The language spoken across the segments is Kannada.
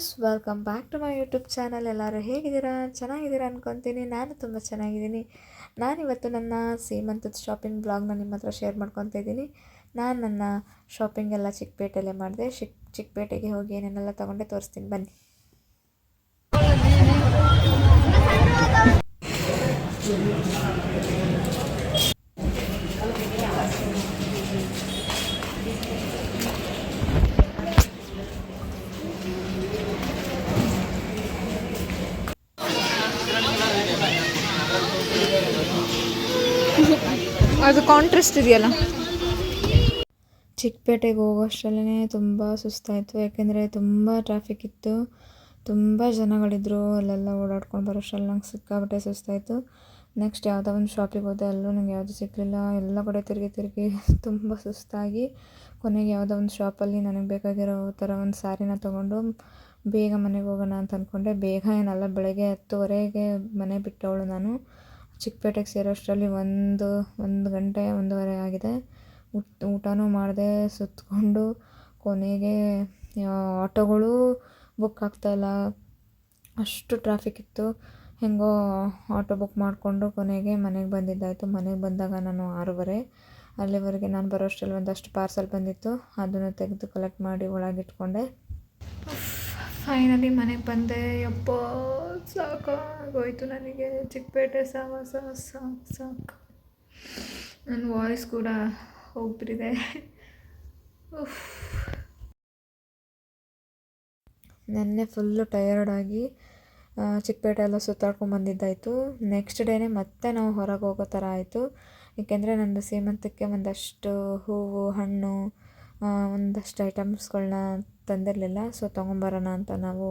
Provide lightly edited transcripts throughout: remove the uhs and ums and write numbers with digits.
Guys, welcome back to my YouTube channel. ಎಲ್ಲರೂ ಹೇಗಿದ್ದೀರಾ? ಚೆನ್ನಾಗಿದ್ದೀರಾ ಅಂದ್ಕೊತೀನಿ. ನಾನು ತುಂಬ ಚೆನ್ನಾಗಿದ್ದೀನಿ. ನಾನಿವತ್ತು ನನ್ನ ಸೀಮಂತದ ಶಾಪಿಂಗ್ ಬ್ಲಾಗ್ನ ನಿಮ್ಮ ಹತ್ರ ಶೇರ್ ಮಾಡ್ಕೊತಾ ಇದ್ದೀನಿ. ನಾನು ನನ್ನ ಶಾಪಿಂಗ್ ಎಲ್ಲ ಚಿಕ್ಕಪೇಟೆಯಲ್ಲೇ ಮಾಡಿದೆ. ಚಿಕ್ಕಪೇಟೆಗೆ ಹೋಗಿ ಏನೇನೆಲ್ಲ ತೊಗೊಂಡೆ ತೋರಿಸ್ತೀನಿ ಬನ್ನಿ. ಅದು ಕಾಂಟ್ರಾಸ್ಟ್ ಇದೆಯಲ್ಲ. ಚಿಕ್ಕಪೇಟೆಗೆ ಹೋಗೋಷ್ಟರಲ್ಲೇ ತುಂಬ ಸುಸ್ತಾಯಿತು, ಯಾಕೆಂದರೆ ತುಂಬ ಟ್ರಾಫಿಕ್ ಇತ್ತು, ತುಂಬ ಜನಗಳಿದ್ದರು. ಅಲ್ಲೆಲ್ಲ ಓಡಾಡ್ಕೊಂಡು ಬರೋಷ್ಟರಲ್ಲಿ ನಂಗೆ ಸಿಕ್ಕಾಬಿಟ್ಟೆ ಸುಸ್ತಾಯಿತು. ನೆಕ್ಸ್ಟ್ ಯಾವುದೋ ಒಂದು ಶಾಪಿಗೆ ಹೋದೆ, ಅಲ್ಲೂ ನಂಗೆ ಯಾವುದು ಸಿಕ್ಕಲಿಲ್ಲ. ಎಲ್ಲ ಕಡೆ ತಿರುಗಿ ತುಂಬ ಸುಸ್ತಾಗಿ ಕೊನೆಗೆ ಯಾವುದೋ ಒಂದು ಶಾಪಲ್ಲಿ ನನಗೆ ಬೇಕಾಗಿರೋ ಥರ ಒಂದು ಸ್ಯಾರಿನ ತೊಗೊಂಡು ಬೇಗ ಮನೆಗೆ ಹೋಗೋಣ ಅಂತ ಅಂದ್ಕೊಂಡೆ. ಬೇಗ ಏನಲ್ಲ, ಬೆಳಗ್ಗೆ 10:30ಗೆ ಮನೆ ಬಿಟ್ಟವಳು ನಾನು. ಚಿಕ್ಕಪೇಟೆಗೆ ಸೇರೋಷ್ಟರಲ್ಲಿ ಒಂದು ಗಂಟೆ 1:30 ಆಗಿದೆ. ಊಟನೂ ಮಾಡಿದೆ, ಸುತ್ತಕೊಂಡು ಕೊನೆಗೆ ಆಟೋಗಳು ಬುಕ್ ಆಗ್ತಾಯಿಲ್ಲ, ಅಷ್ಟು ಟ್ರಾಫಿಕ್ ಇತ್ತು. ಹೆಂಗೋ ಆಟೋ ಬುಕ್ ಮಾಡಿಕೊಂಡು ಕೊನೆಗೆ ಮನೆಗೆ ಬಂದಿದ್ದಾಯಿತು. ಮನೆಗೆ ಬಂದಾಗ ನಾನು 6:30. ಅಲ್ಲಿವರೆಗೆ ನಾನು ಬರೋಷ್ಟರಲ್ಲಿ ಒಂದಷ್ಟು ಪಾರ್ಸಲ್ ಬಂದಿತ್ತು, ಅದನ್ನು ತೆಗೆದು ಕಲೆಕ್ಟ್ ಮಾಡಿ ಒಳಗಿಟ್ಕೊಂಡೆ. ಫೈನಲಿ ಮನೆಗೆ ಬಂದೆ. ಯಪ್ಪ, ಸಾಕಾಗೋಯ್ತು ನನಗೆ. ಚಿಕ್ಕಪೇಟೆ ಸಾಕು. ನನ್ನ ವಾಯ್ಸ್ ಕೂಡ ಹೋಗ್ಬಿಟ್ಟಿದೆ. ನೆನ್ನೆ ಫುಲ್ಲು ಟಯರ್ಡಾಗಿ ಚಿಕ್ಕಪೇಟೆ ಎಲ್ಲ ಸುತ್ತಾಡ್ಕೊಂಡು ಬಂದಿದ್ದಾಯಿತು. ನೆಕ್ಸ್ಟ್ ಡೇನೇ ಮತ್ತೆ ನಾವು ಹೊರಗೆ ಹೋಗೋ ಥರ ಆಯಿತು. ಏಕೆಂದರೆ ನಂದು ಸೀಮಂತಕ್ಕೆ ಒಂದಷ್ಟು ಹೂವು, ಹಣ್ಣು, ಒಂದಷ್ಟು ಐಟಮ್ಸ್ಗಳನ್ನ ತಂದಿರಲಿಲ್ಲ. ಸೊ ತೊಗೊಂಬರೋಣ ಅಂತ ನಾವು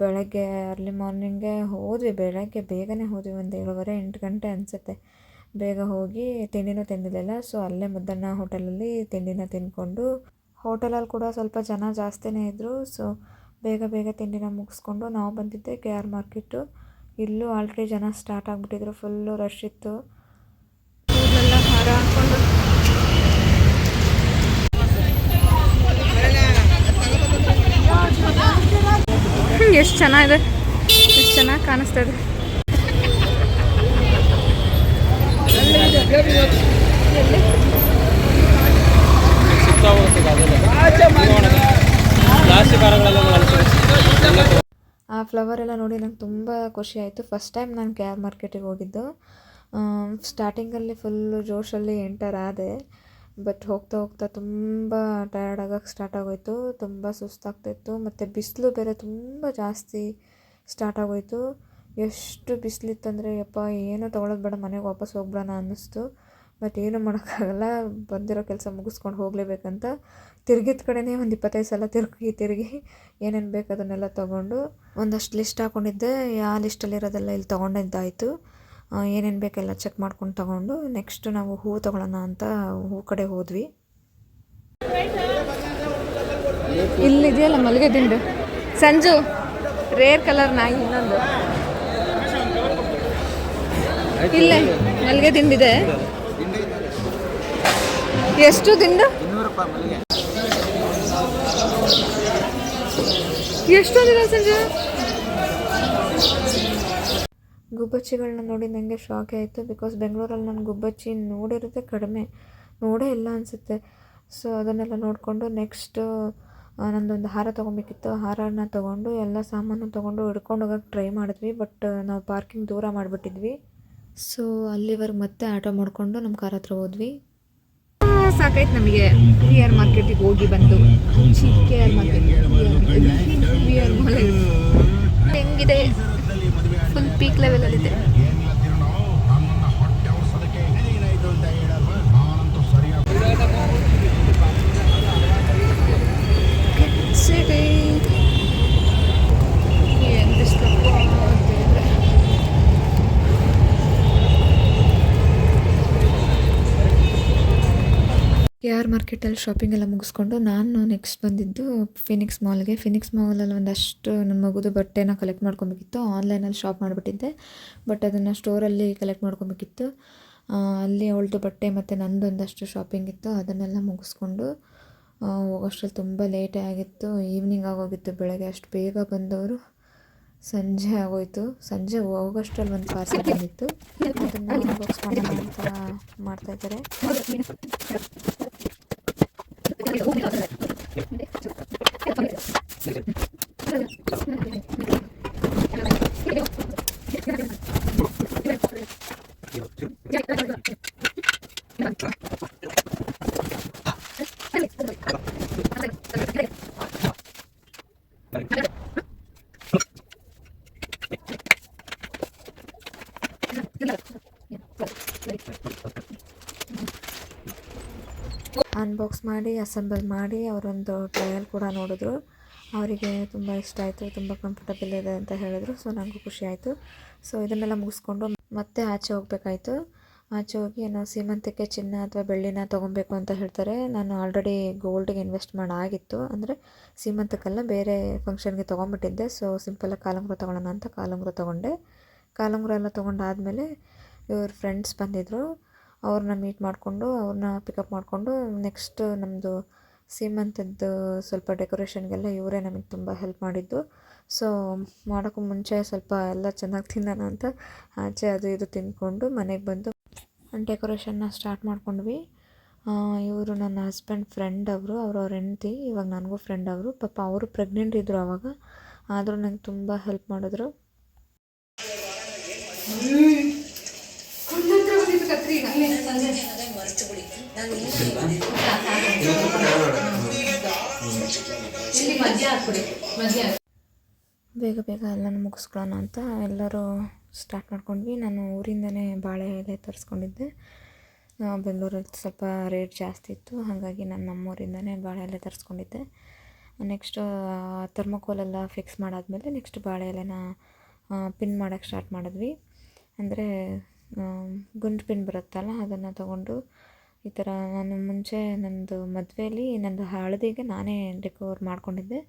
ಬೆಳಗ್ಗೆ ಅರ್ಲಿ ಮಾರ್ನಿಂಗೇ ಹೋದ್ವಿ. ಬೆಳಗ್ಗೆ ಬೇಗನೆ ಹೋದ್ವಿ, ಒಂದು 7:30-8 ಗಂಟೆ ಅನಿಸುತ್ತೆ. ಬೇಗ ಹೋಗಿ ತಿಂಡಿನೂ ತಿಂದಿರಲಿಲ್ಲ. ಸೊ ಅಲ್ಲೇ ಮುದ್ದಣ್ಣ ಹೋಟೆಲಲ್ಲಿ ತಿಂಡಿನ ತಿಂದ್ಕೊಂಡು, ಹೋಟೆಲಲ್ಲಿ ಕೂಡ ಸ್ವಲ್ಪ ಜನ ಜಾಸ್ತಿನೇ ಇದ್ದರು. ಸೊ ಬೇಗ ತಿಂಡಿನ ಮುಗಿಸ್ಕೊಂಡು ನಾವು ಬಂದಿದ್ದೆ KR ಮಾರ್ಕೆಟು. ಇಲ್ಲೂ ಆಲ್ರೆಡಿ ಜನ ಸ್ಟಾರ್ಟ್ ಆಗಿಬಿಟ್ಟಿದ್ರು, ಫುಲ್ಲು ರಶ್ ಇತ್ತು. ಕೂದಲೆಲ್ಲ ಹಾರ ಹಾಕ್ಕೊಂಡು ಎಷ್ಟು ಚೆನ್ನಾಗಿದೆ, ಎಷ್ಟು ಚೆನ್ನಾಗಿ ಕಾಣಿಸ್ತಾ ಇದೆ. ಆ ಫ್ಲವರ್ ಎಲ್ಲ ನೋಡಿ ನಂಗೆ ತುಂಬ ಖುಷಿ ಆಯಿತು. ಫಸ್ಟ್ ಟೈಮ್ ನಾನು KR ಮಾರ್ಕೆಟಿಗೆ ಹೋಗಿದ್ದು. ಸ್ಟಾರ್ಟಿಂಗಲ್ಲಿ ಫುಲ್ಲು ಜೋಶಲ್ಲಿ ಎಂಟರ್ ಆದೆ, ಬಟ್ ಹೋಗ್ತಾ ತುಂಬ ಟಯರ್ಡ್ ಆಗೋಕ್ಕೆ ಸ್ಟಾರ್ಟ್ ಆಗೋಯಿತು. ತುಂಬ ಸುಸ್ತಾಗ್ತಾಯಿತ್ತು, ಮತ್ತು ಬಿಸಿಲು ಬೇರೆ ತುಂಬ ಜಾಸ್ತಿ ಸ್ಟಾರ್ಟ್ ಆಗೋಯಿತು. ಎಷ್ಟು ಬಿಸಿಲಿತ್ತಂದರೆ ಯಪ್ಪ, ಏನೂ ತೊಗೊಳೋದು ಬೇಡ, ಮನೆಗೆ ವಾಪಸ್ ಹೋಗ್ಬಿಡೋಣ ಅನ್ನಿಸ್ತು. ಬಟ್ ಏನೂ ಮಾಡೋಕ್ಕಾಗಲ್ಲ, ಬಂದಿರೋ ಕೆಲಸ ಮುಗಿಸ್ಕೊಂಡು ಹೋಗಲೇಬೇಕಂತ ತಿರುಗಿದ ಕಡೆನೇ ಒಂದು 25 ಸಲ ತಿರುಗಿ ಏನೇನು ಬೇಕು ಅದನ್ನೆಲ್ಲ ತೊಗೊಂಡು ಒಂದಷ್ಟು ಲಿಸ್ಟ್ ಹಾಕ್ಕೊಂಡಿದ್ದೆ. ಆ ಲಿಸ್ಟಲ್ಲಿರೋದೆಲ್ಲ ಇಲ್ಲಿ ತೊಗೊಂಡಿದ್ದಾಯಿತು. ಏನೇನು ಬೇಕೆಲ್ಲ ಚೆಕ್ ಮಾಡ್ಕೊಂಡು ತೊಗೊಂಡು ನೆಕ್ಸ್ಟು ನಾವು ಹೂವು ತೊಗೊಳ್ಳೋಣ ಅಂತ ಹೂ ಕಡೆ ಹೋದ್ವಿ. ಇಲ್ಲಿದೆಯಲ್ಲ ಮಲ್ಲಿಗೆ ದಿಂಡು, ಸಂಜು ರೇರ್ ಕಲರ್ನಾಗಿ ಇನ್ನೊಂದು ಇಲ್ಲೇ ಮಲ್ಲಿಗೆ ದಿಂಡಿದೆ. ಎಷ್ಟು ದಿಂಡು? 200 ರೂಪಾಯಿ ಮಲ್ಲಿಗೆ. ಎಷ್ಟೊಂದಿದೆ ಸಂಜು. ಗುಬ್ಬಚ್ಚಿಗಳನ್ನ ನೋಡಿ ನನಗೆ ಶಾಕ್ ಆಯಿತು. ಬಿಕಾಸ್ ಬೆಂಗಳೂರಲ್ಲಿ ನಾನು ಗುಬ್ಬಚ್ಚಿ ನೋಡಿರೋದೇ ಕಡಿಮೆ, ನೋಡೇ ಇಲ್ಲ ಅನಿಸುತ್ತೆ. ಸೊ ಅದನ್ನೆಲ್ಲ ನೋಡಿಕೊಂಡು ನೆಕ್ಸ್ಟು ನಂದೊಂದು ಹಾರ ತೊಗೊಬೇಕಿತ್ತು. ಹಾರನ ತೊಗೊಂಡು ಎಲ್ಲ ಸಾಮಾನು ತೊಗೊಂಡು ಹಿಡ್ಕೊಂಡು ಹೋಗೋಕ್ಕೆ ಟ್ರೈ ಮಾಡಿದ್ವಿ. ಬಟ್ ನಾವು ಪಾರ್ಕಿಂಗ್ ದೂರ ಮಾಡಿಬಿಟ್ಟಿದ್ವಿ. ಸೊ ಅಲ್ಲಿವರೆಗೆ ಮತ್ತೆ ಆಟೋ ಮಾಡಿಕೊಂಡು ನಮ್ಮ ಕಾರ್ ಹತ್ರ ಹೋದ್ವಿ. ಸಾಕಾಯ್ತು ನಮಗೆ KR ಮಾರ್ಕೆಟಿಗೆ ಹೋಗಿ ಬಂದು. KR ಮಾರ್ಕೆಟ್ ಹೆಂಗಿದೆ? ಫುಲ್ ಪೀಕ್ ಲೆವೆಲಲ್ಲಿದೆ. KR ಮಾರ್ಕೆಟಲ್ಲಿ ಶಾಪಿಂಗ್ ಎಲ್ಲ ಮುಗಿಸ್ಕೊಂಡು ನಾನು ನೆಕ್ಸ್ಟ್ ಬಂದಿದ್ದು ಫಿನಿಕ್ಸ್ ಮಾಲ್ಗೆ. ಫಿನಿಕ್ಸ್ ಮಾಲಲ್ಲಿ ಒಂದಷ್ಟು ನನ್ನ ಮಗುದು ಬಟ್ಟೆನ ಕಲೆಕ್ಟ್ ಮಾಡ್ಕೊಬೇಕಿತ್ತು. ಆನ್ಲೈನಲ್ಲಿ ಶಾಪ್ ಮಾಡಿಬಿಟ್ಟಿದ್ದೆ, ಬಟ್ ಅದನ್ನು ಸ್ಟೋರಲ್ಲಿ ಕಲೆಕ್ಟ್ ಮಾಡ್ಕೊಬೇಕಿತ್ತು. ಅಲ್ಲಿ ಅವಳದು ಬಟ್ಟೆ ಮತ್ತು ನಂದೊಂದಷ್ಟು ಶಾಪಿಂಗ್ ಇತ್ತು, ಅದನ್ನೆಲ್ಲ ಮುಗಿಸ್ಕೊಂಡು ಹೋಗೋಷ್ಟ್ರಲ್ಲಿ ತುಂಬ ಲೇಟೇ ಆಗಿತ್ತು, ಈವ್ನಿಂಗ್ ಆಗೋಗಿತ್ತು. ಬೆಳಗ್ಗೆ ಅಷ್ಟು ಬೇಗ ಬಂದವರು ಸಂಜೆ ಆಗೋಯಿತು. ಸಂಜೆ ಹೋಗೋಷ್ಟ್ರಲ್ಲಿ ಒಂದು ಪಾರ್ಸೆಲ್ ಬಂದಿತ್ತು, ಅದನ್ನು ಅನ್ಬಾಕ್ಸ್ ಮಾಡೋಣ ಅಂತ ಮಾಡ್ತಾಯಿದ್ದಾರೆ. ಅನ್ಬಾಕ್ಸ್ ಮಾಡಿ ಅಸೆಂಬಲ್ ಮಾಡಿ ಅವರೊಂದು ಟ್ರಯಲ್ ಕೂಡ ನೋಡಿದ್ರು. ಅವರಿಗೆ ತುಂಬ ಇಷ್ಟ ಆಯಿತು, ತುಂಬ ಕಂಫರ್ಟಬಲ್ ಇದೆ ಅಂತ ಹೇಳಿದ್ರು. ಸೊ ನನಗೂ ಖುಷಿ ಆಯಿತು. ಸೊ ಇದನ್ನೆಲ್ಲ ಮುಗಿಸ್ಕೊಂಡು ಮತ್ತೆ ಆಚೆ ಹೋಗಬೇಕಾಯಿತು. ಆಚೆ ಹೋಗಿ ನಾವು ಸೀಮಂತಕ್ಕೆ ಚಿನ್ನ ಅಥವಾ ಬೆಳ್ಳಿನ ತೊಗೊಬೇಕು ಅಂತ ಹೇಳ್ತಾರೆ. ನಾನು ಆಲ್ರೆಡಿ ಗೋಲ್ಡ್ಗೆ ಇನ್ವೆಸ್ಟ್ ಮಾಡಾಗಿತ್ತು, ಅಂದರೆ ಸೀಮಂತಕ್ಕೆಲ್ಲ ಬೇರೆ ಫಂಕ್ಷನ್ಗೆ ತೊಗೊಂಬಿಟ್ಟಿದ್ದೆ. ಸೊ ಸಿಂಪಲಾಗಿ ಕಾಲುಂಗುರ ತೊಗೊಳ್ಳೋಣ ಅಂತ ಕಾಲುಂಗುರ ತೊಗೊಂಡೆ. ಕಾಲುಂಗುರ ಎಲ್ಲ ತೊಗೊಂಡಾದಮೇಲೆ ಇವ್ರ ಫ್ರೆಂಡ್ಸ್ ಬಂದಿದ್ದರು. ಅವ್ರನ್ನ ಮೀಟ್ ಮಾಡಿಕೊಂಡು ಅವ್ರನ್ನ ಪಿಕಪ್ ಮಾಡಿಕೊಂಡು ನೆಕ್ಸ್ಟ್ ನಮ್ಮದು ಸೀಮಂತದ್ದು ಸ್ವಲ್ಪ ಡೆಕೋರೇಷನ್ಗೆಲ್ಲ ಇವರೇ ನಮಗೆ ತುಂಬ ಹೆಲ್ಪ್ ಮಾಡಿದ್ದು. ಸೊ ಮಾಡೋಕ್ಕೂ ಮುಂಚೆ ಸ್ವಲ್ಪ ಎಲ್ಲ ಚೆನ್ನಾಗಿ ತಿನ್ನೋಣ ಅಂತ ಆಚೆ ಅದು ಇದು ತಿಂದ್ಕೊಂಡು ಮನೆಗೆ ಬಂದು ಡೆಕೋರೇಷನ್ನ ಸ್ಟಾರ್ಟ್ ಮಾಡ್ಕೊಂಡ್ವಿ. ಇವರು ನನ್ನ ಹಸ್ಬೆಂಡ್ ಫ್ರೆಂಡ್ ಅವ್ರ ಹೆಂಡ್ತಿ, ಇವಾಗ ನನಗೂ ಫ್ರೆಂಡ್ ಅವರು. ಪಾಪ ಅವರು ಪ್ರೆಗ್ನೆಂಟ್ ಇದ್ದರು ಆವಾಗ, ಆದರೂ ನಂಗೆ ತುಂಬ ಹೆಲ್ಪ್ ಮಾಡಿದ್ರು. ಬೇಗ ಬೇಗ ಎಲ್ಲನೂ ಮುಗಿಸ್ಕೊಳ್ಳೋಣ ಅಂತ ಎಲ್ಲರೂ ಸ್ಟಾರ್ಟ್ ಮಾಡ್ಕೊಂಡ್ವಿ. ನಾನು ಊರಿಂದನೇ ಬಾಳೆ ಎಲೆ ತರಿಸ್ಕೊಂಡಿದ್ದೆ. ಬೆಂಗಳೂರಲ್ಲಿ ಸ್ವಲ್ಪ ರೇಟ್ ಜಾಸ್ತಿ ಇತ್ತು, ಹಾಗಾಗಿ ನಾನು ನಮ್ಮೂರಿಂದನೇ ಬಾಳೆ ಎಲೆ ತರಿಸ್ಕೊಂಡಿದ್ದೆ. ನೆಕ್ಸ್ಟು ಥರ್ಮೋಕೋಲೆಲ್ಲ ಫಿಕ್ಸ್ ಮಾಡಾದಮೇಲೆ ನೆಕ್ಸ್ಟ್ ಬಾಳೆ ಎಲೆನ ಪಿನ್ ಮಾಡೋಕ್ಕೆ ಸ್ಟಾರ್ಟ್ ಮಾಡಿದ್ವಿ. ಅಂದರೆ ಗುಂಡು ಪಿನ್ ಬರುತ್ತಲ್ಲ, ಅದನ್ನು ತೊಗೊಂಡು ಈ ಥರ ನಾನು ಮುಂಚೆ ನನ್ನದು ಮದುವೆಯಲ್ಲಿ ನಂದು ಹಳದಿಗೆ ನಾನೇ ಡೆಕೋರ್ ಮಾಡ್ಕೊಂಡಿದ್ದೆ.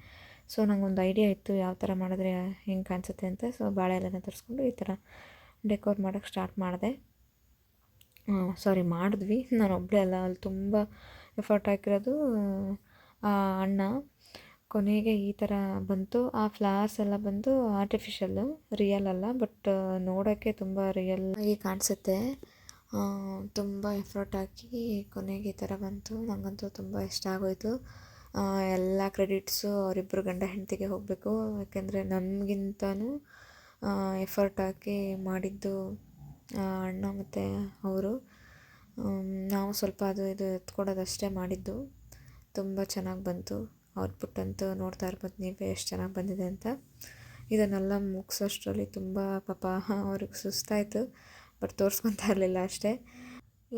ಸೊ ನನಗೊಂದು ಐಡಿಯಾ ಇತ್ತು ಯಾವ ಥರ ಮಾಡಿದ್ರೆ ಹೆಂಗೆ ಕಾಣಿಸುತ್ತೆ ಅಂತ. ಸೊ ಬಾಳೆ ಎಲೆನ ತರಿಸ್ಕೊಂಡು ಈ ಥರ ಡೆಕೋರ್ ಮಾಡೋಕ್ಕೆ ಸ್ಟಾರ್ಟ್ ಮಾಡಿದ್ವಿ. ನಾನು ಒಬ್ಬಳೇ ಅಲ್ಲ, ಅಲ್ಲಿ ತುಂಬ ಎಫರ್ಟ್ ಹಾಕಿರೋದು ಅಣ್ಣ. ಕೊನೆಗೆ ಈ ಥರ ಬಂತು. ಆ ಫ್ಲವರ್ಸ್ ಎಲ್ಲ ಬಂದು ಆರ್ಟಿಫಿಷಿಯಲ್ಲು, ರಿಯಲ್ ಅಲ್ಲ, ಬಟ್ ನೋಡೋಕ್ಕೆ ತುಂಬ ರಿಯಲ್ ಆಗಿ ಕಾಣಿಸುತ್ತೆ. ತುಂಬ ಎಫರ್ಟ್ ಹಾಕಿ ಕೊನೆಗೆ ಈ ಥರ ಬಂತು. ನನಗಂತೂ ತುಂಬ ಇಷ್ಟ ಆಗೋಯಿತು. ಎಲ್ಲ ಕ್ರೆಡಿಟ್ಸು ಅವರಿಬ್ಬರು ಗಂಡ ಹೆಂಡತಿಗೆ ಹೋಗಬೇಕು, ಯಾಕೆಂದರೆ ನಮಗಿಂತನೂ ಎಫರ್ಟ್ ಹಾಕಿ ಮಾಡಿದ್ದು ಅಣ್ಣ ಮತ್ತು ಅವರು. ನಾವು ಸ್ವಲ್ಪ ಅದು ಇದು ಎತ್ಕೊಡೋದಷ್ಟೇ ಮಾಡಿದ್ದು. ತುಂಬ ಚೆನ್ನಾಗಿ ಬಂತು. ಔಟ್ಪುಟ್ ಅಂತೂ ನೋಡ್ತಾ ಇರ್ಬೋದು ನೀವೇ ಎಷ್ಟು ಚೆನ್ನಾಗಿ ಬಂದಿದೆ ಅಂತ. ಇದನ್ನೆಲ್ಲ ಮುಗಿಸೋಷ್ಟರಲ್ಲಿ ತುಂಬ ಪಾಪ ಅವ್ರಿಗೆ ಸುಸ್ತಾಯಿತು, ಬಟ್ ತೋರಿಸ್ಕೊತಾ ಇರಲಿಲ್ಲ ಅಷ್ಟೇ.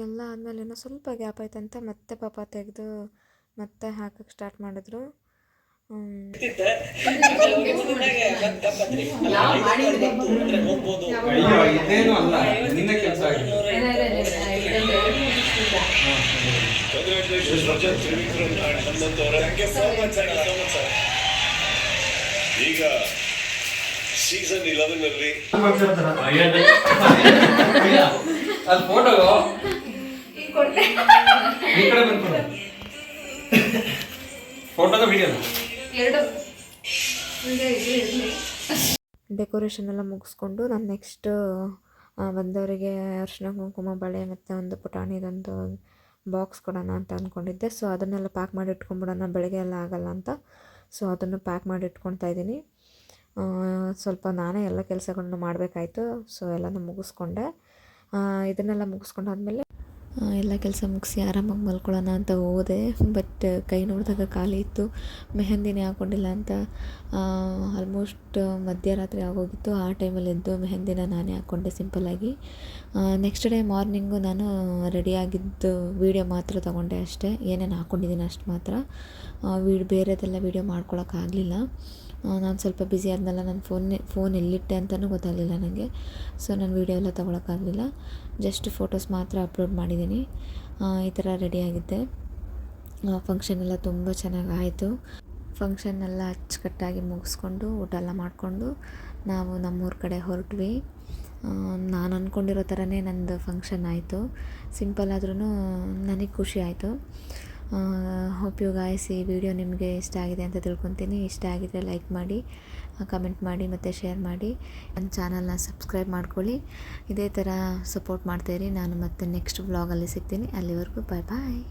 ಎಲ್ಲ ಆದಮೇಲೆ ಏನೋ ಸ್ವಲ್ಪ ಗ್ಯಾಪ್ ಆಯ್ತಂತ ಮತ್ತೆ ಪಾಪ ತೆಗೆದು ಮತ್ತೆ ಹಾಕಕ್ಕೆ ಸ್ಟಾರ್ಟ್ ಮಾಡಿದ್ರು. ಈಗ ಸೀಸನ್ 11 ಅಲ್ಲಿ ಅಲ್ಲಿ ಫೋಟೋ ಈ ಕಡೆ ಬಂದ್ಕೊಡು. ಫೋಟೋದ ವಿಡಿಯೋ ಡೆಕೋರೇಷನ್ ಎಲ್ಲ ಮುಗಿಸ್ಕೊಂಡು ನಾನು ನೆಕ್ಸ್ಟ್ ಬಂದವರಿಗೆ ಅರಿಶಿನ ಕುಂಕುಮ ಬಳೆ ಮತ್ತು ಒಂದು ಪುಟಾಣಿದೊಂದು ಬಾಕ್ಸ್ ಕೊಡೋಣ ಅಂತ ಅಂದ್ಕೊಂಡಿದ್ದೆ. ಸೊ ಅದನ್ನೆಲ್ಲ ಪ್ಯಾಕ್ ಮಾಡಿ ಇಟ್ಕೊಂಡ್ಬಿಡೋಣ, ಬೆಳಗ್ಗೆ ಎಲ್ಲ ಆಗೋಲ್ಲ ಅಂತ. ಸೊ ಅದನ್ನು ಪ್ಯಾಕ್ ಮಾಡಿ ಇಟ್ಕೊಳ್ತಾ ಇದ್ದೀನಿ. ಸ್ವಲ್ಪ ನಾನೇ ಎಲ್ಲ ಕೆಲಸಗಳನ್ನ ಮಾಡಬೇಕಾಯ್ತು. ಸೊ ಎಲ್ಲನೂ ಮುಗಿಸ್ಕೊಂಡೆ. ಇದನ್ನೆಲ್ಲ ಮುಗಿಸ್ಕೊಂಡಾದ್ಮೇಲೆ ಎಲ್ಲ ಕೆಲಸ ಮುಗಿಸಿ ಆರಾಮಾಗಿ ಮಲ್ಕೊಳ್ಳೋಣ ಅಂತ ಹೋದೆ. ಬಟ್ ಕೈ ನೋಡಿದಾಗ ಖಾಲಿ ಇತ್ತು. ಮೆಹಂದಿನೇ ಹಾಕ್ಕೊಂಡಿಲ್ಲ ಅಂತ ಆಲ್ಮೋಸ್ಟ್ ಮಧ್ಯರಾತ್ರಿ ಆಗೋಗಿತ್ತು. ಆ ಟೈಮಲ್ಲಿ ಎದ್ದು ಮೆಹಂದಿನ ನಾನೇ ಹಾಕ್ಕೊಂಡೆ ಸಿಂಪಲ್ಲಾಗಿ. ನೆಕ್ಸ್ಟ್ ಡೇ ಮಾರ್ನಿಂಗು ನಾನು ರೆಡಿಯಾಗಿದ್ದು ವೀಡಿಯೋ ಮಾತ್ರ ತೊಗೊಂಡೆ ಅಷ್ಟೇ. ಏನೇನು ಹಾಕ್ಕೊಂಡಿದ್ದೀನಿ ಅಷ್ಟು ಮಾತ್ರ. ಬೇರೆದೆಲ್ಲ ವೀಡಿಯೋ ಮಾಡ್ಕೊಳಕ್ಕಾಗಲಿಲ್ಲ. ನಾನು ಸ್ವಲ್ಪ ಬ್ಯುಸಿ ಆದಮೇಲೆ ನನ್ನ ಫೋನ್ ಎಲ್ಲಿಟ್ಟೆ ಅಂತಲೂ ಗೊತ್ತಾಗಲಿಲ್ಲ ನನಗೆ. ಸೊ ನಾನು ವೀಡಿಯೋ ಎಲ್ಲ ತೊಗೊಳಕ್ಕಾಗಲಿಲ್ಲ. ಜಸ್ಟ್ ಫೋಟೋಸ್ ಮಾತ್ರ ಅಪ್ಲೋಡ್ ಮಾಡಿದ್ದೀನಿ. ಈ ಥರ ರೆಡಿಯಾಗಿದ್ದೆ. ಫಂಕ್ಷನ್ ಎಲ್ಲ ತುಂಬ ಚೆನ್ನಾಗಿ ಆಯಿತು. ಫಂಕ್ಷನ್ನೆಲ್ಲ ಅಚ್ಚುಕಟ್ಟಾಗಿ ಮುಗಿಸ್ಕೊಂಡು ಊಟ ಎಲ್ಲ ಮಾಡಿಕೊಂಡು ನಾವು ನಮ್ಮೂರ ಕಡೆ ಹೊರಟ್ವಿ. ನಾನು ಅಂದ್ಕೊಂಡಿರೋ ಥರನೇ ನಂದು ಫಂಕ್ಷನ್ ಆಯಿತು. ಸಿಂಪಲ್ ಆದ್ರೂ ನನಗೆ ಖುಷಿ ಆಯಿತು. ಹೋಪ್ ಯು ಗಾಯ್ಸ್ ಈ ವಿಡಿಯೋ ನಿಮಗೆ ಇಷ್ಟ ಆಗಿದೆ ಅಂತ ತಿಳ್ಕೊತೀನಿ. ಇಷ್ಟ ಆಗಿದ್ರೆ ಲೈಕ್ ಮಾಡಿ, ಕಮೆಂಟ್ ಮಾಡಿ ಮತ್ತು ಶೇರ್ ಮಾಡಿ. ನನ್ನ ಚಾನಲ್ನ ಸಬ್ಸ್ಕ್ರೈಬ್ ಮಾಡ್ಕೊಳ್ಳಿ. ಇದೇ ಥರ ಸಪೋರ್ಟ್ ಮಾಡ್ತಾಯಿರಿ. ನಾನು ಮತ್ತೆ ನೆಕ್ಸ್ಟ್ ವ್ಲಾಗಲ್ಲಿ ಸಿಗ್ತೀನಿ. ಅಲ್ಲಿವರೆಗೂ ಬಾಯ್ ಬಾಯ್.